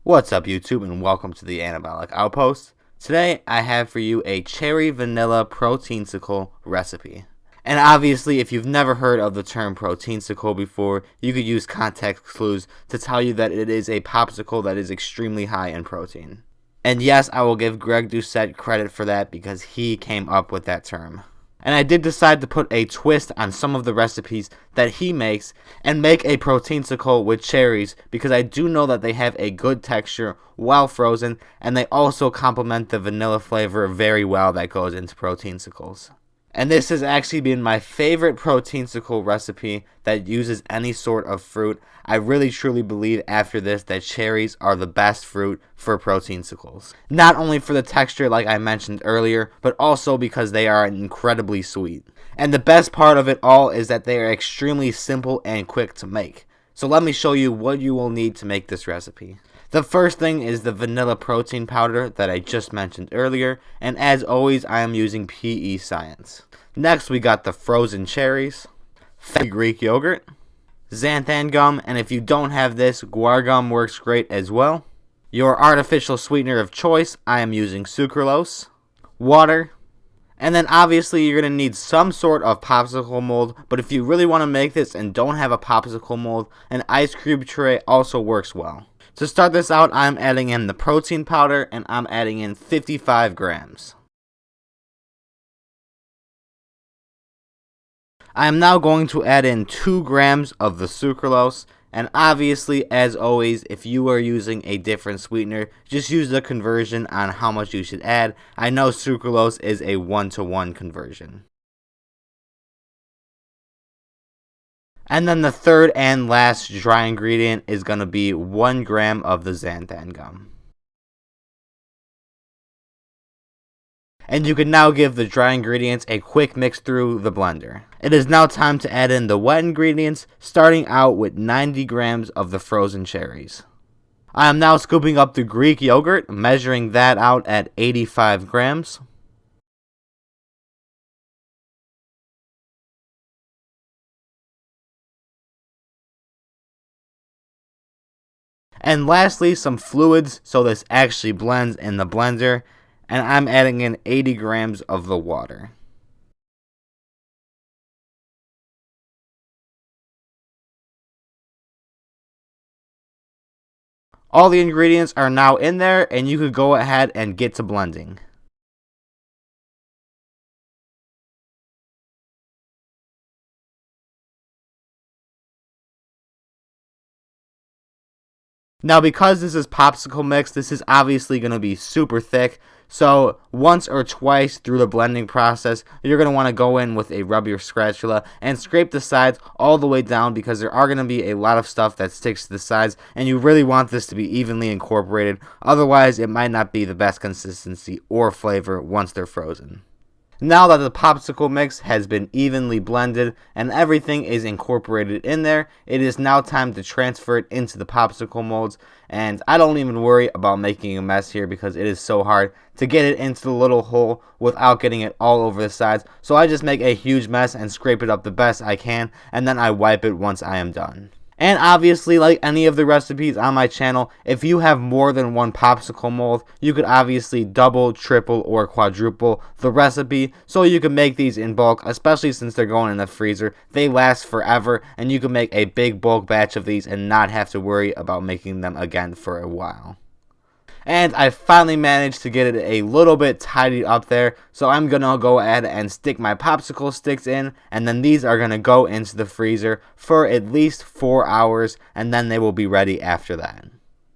What's up YouTube and welcome to the Anabolic Outpost. Today I have for you a cherry vanilla proteinsicle recipe. And obviously if you've never heard of the term proteinsicle before, you could use context clues to tell you that it is a popsicle that is extremely high in protein. And yes, I will give Greg Doucette credit for that because he came up with that term. And I did decide to put a twist on some of the recipes that he makes and make a proteinsicle with cherries because I do know that they have a good texture while frozen and they also complement the vanilla flavor very well that goes into protein-sicles. And this has actually been my favorite protein-sicle recipe that uses any sort of fruit. I really truly believe after this that cherries are the best fruit for protein-sicles. Not only for the texture like I mentioned earlier, but also because they are incredibly sweet. And the best part of it all is that they are extremely simple and quick to make. So let me show you what you will need to make this recipe. The first thing is the vanilla protein powder that I just mentioned earlier, and as always I am using PE Science. Next we got the frozen cherries, Greek yogurt, xanthan gum, and if you don't have this, guar gum works great as well. Your artificial sweetener of choice, I am using sucralose, water, and then obviously you're going to need some sort of popsicle mold, but if you really want to make this and don't have a popsicle mold, an ice cube tray also works well. To start this out, I'm adding in the protein powder and I'm adding in 55 grams. I am now going to add in 2 grams of the sucralose, and obviously as always if you are using a different sweetener, just use the conversion on how much you should add. I know sucralose is a 1-to-1 conversion. And then the third and last dry ingredient is going to be 1 gram of the xanthan gum. And you can now give the dry ingredients a quick mix through the blender. It is now time to add in the wet ingredients, starting out with 90 grams of the frozen cherries. I am now scooping up the Greek yogurt, measuring that out at 85 grams. And lastly, some fluids so this actually blends in the blender, and I'm adding in 80 grams of the water. All the ingredients are now in there, and you could go ahead and get to blending. Now because this is popsicle mix, this is obviously going to be super thick, so once or twice through the blending process, you're going to want to go in with a rub your spatula and scrape the sides all the way down because there are going to be a lot of stuff that sticks to the sides and you really want this to be evenly incorporated, otherwise it might not be the best consistency or flavor once they're frozen. Now that the popsicle mix has been evenly blended and everything is incorporated in there, it is now time to transfer it into the popsicle molds, and I don't even worry about making a mess here because it is so hard to get it into the little hole without getting it all over the sides, so I just make a huge mess and scrape it up the best I can, and then I wipe it once I am done. And obviously, like any of the recipes on my channel, if you have more than one popsicle mold, you could obviously double, triple, or quadruple the recipe so you can make these in bulk, especially since they're going in the freezer. They last forever, and you can make a big bulk batch of these and not have to worry about making them again for a while. And I finally managed to get it a little bit tidied up there, so I'm going to go ahead and stick my popsicle sticks in, and then these are going to go into the freezer for at least 4 hours, and then they will be ready after that.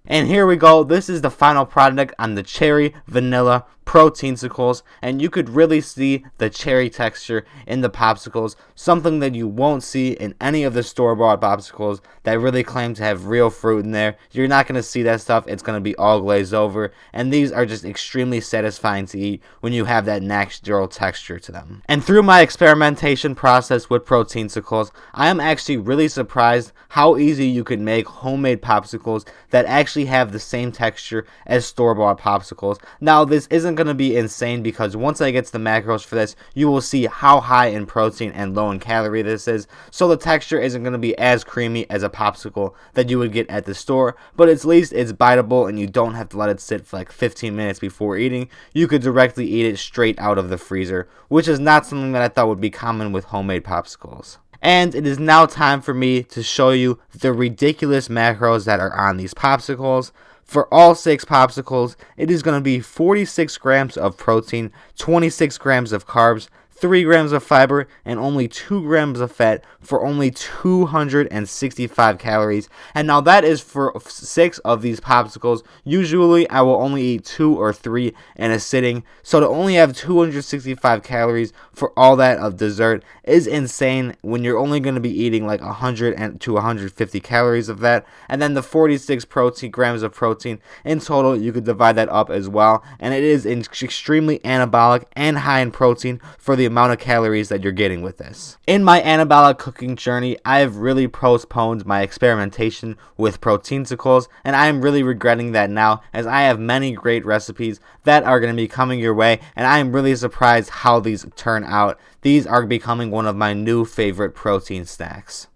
And here we go, this is the final product on the cherry vanilla proteinsicles, and you could really see the cherry texture in the popsicles, something that you won't see in any of the store-bought popsicles that really claim to have real fruit in there. You're not going to see that stuff, it's going to be all glazed over, and these are just extremely satisfying to eat when you have that natural texture to them. And through my experimentation process with proteinsicles, I am actually really surprised how easy you can make homemade popsicles that actually have the same texture as store-bought popsicles. Now, this isn't isn't going to be insane because once I get to the macros for this, you will see how high in protein and low in calorie this is. So the texture isn't going to be as creamy as a popsicle that you would get at the store, but at least it's biteable and you don't have to let it sit for like 15 minutes before eating. You could directly eat it straight out of the freezer, which is not something that I thought would be common with homemade popsicles. And it is now time for me to show you the ridiculous macros that are on these popsicles. For all 6 popsicles, it is going to be 46 grams of protein, 26 grams of carbs, 3 grams of fiber, and only 2 grams of fat for only 265 calories. And now that is for 6 of these popsicles. Usually I will only eat 2 or 3 in a sitting, so to only have 265 calories for all that of dessert is insane when you're only going to be eating like 100 to 150 calories of that. And then the 46 grams of protein in total, you could divide that up as well, and it is extremely anabolic and high in protein for the amount of calories that you're getting with this. In my anabolic cooking journey, I have really postponed my experimentation with PROTEINSICLES, and I am really regretting that now, as I have many great recipes that are going to be coming your way, and I am really surprised how these turn out. These are becoming one of my new favorite protein snacks.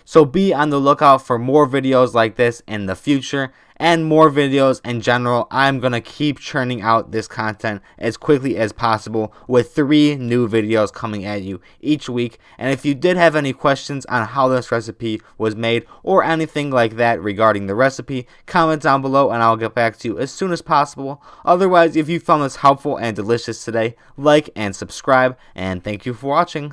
So be on the lookout for more videos like this in the future, and more videos in general. I'm going to keep churning out this content as quickly as possible with 3 new videos coming at you each week. And if you did have any questions on how this recipe was made or anything like that regarding the recipe, comment down below and I'll get back to you as soon as possible. Otherwise, if you found this helpful and delicious today, like and subscribe, and thank you for watching.